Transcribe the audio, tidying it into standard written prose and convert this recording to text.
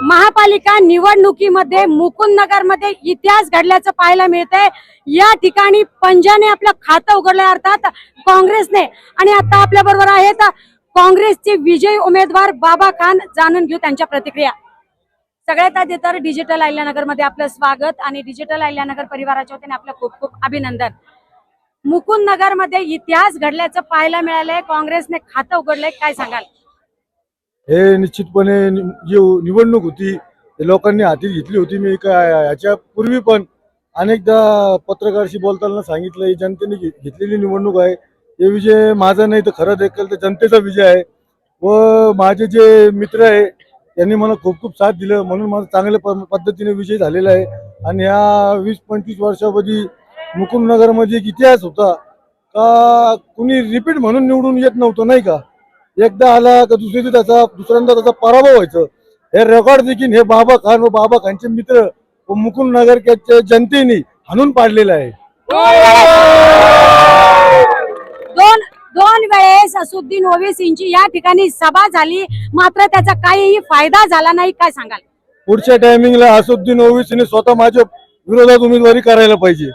महापालिका निवडणुकीमध्ये मुकुंदनगर मध्ये इतिहास घडल्याचं पाहायला मिळतंय। या ठिकाणी पंजाने आपलं खातं उघडलंय, अर्थात काँग्रेसने। आणि आता आपल्या बरोबर आहेत काँग्रेसचे विजयी उमेदवार बाबा खान, जाणून घेऊ त्यांच्या प्रतिक्रिया। सगळ्यात आधी तर डिजिटल अहिल्यानगर मध्ये आपलं स्वागत आणि डिजिटल अहिल्यानगर परिवाराच्या वतीने आपलं खूप खूप अभिनंदन। मुकुंदनगर मध्ये इतिहास घडल्याचं पाहायला मिळालंय, काँग्रेसने खातं उघडलंय, काय सांगाल? हे निश्चितपणे जी निवडणूक होती ते लोकांनी हाती घेतली होती। मी याच्या पूर्वी पण अनेकदा पत्रकाराशी बोलताना सांगितलं, जनतेने घेतलेली निवडणूक आहे। हे विजय माझा नाही तर खरं देखील तर जनतेचा विजय आहे। व माझे जे मित्र आहे त्यांनी मला खूप खूप साथ दिलं, म्हणून माझा चांगल्या पद्धतीने विजय झालेला आहे। आणि ह्या 20-25 वर्षामध्ये मुकुंदनगरमध्ये एक इतिहास होता का कुणी रिपीट म्हणून निवडून येत नव्हतं, नाही का? एकदा आला का दुसऱ्यांदा त्याचा पराभव व्हायचं। हे रेकॉर्ड देखील हे बाबा खान व बाबा खानचे मित्र व मुकुंदनगरच्या जनतेने हाणून पाडलेलं आहे। दोन वेळेस असुद्दीन ओवैसींची या ठिकाणी सभा झाली, मात्र त्याचा काहीही फायदा झाला नाही, काय सांगाल? पुढच्या टायमिंगला असुद्दीन ओवैसीने स्वतः माझ्या विरोधात उमेदवारी करायला पाहिजे।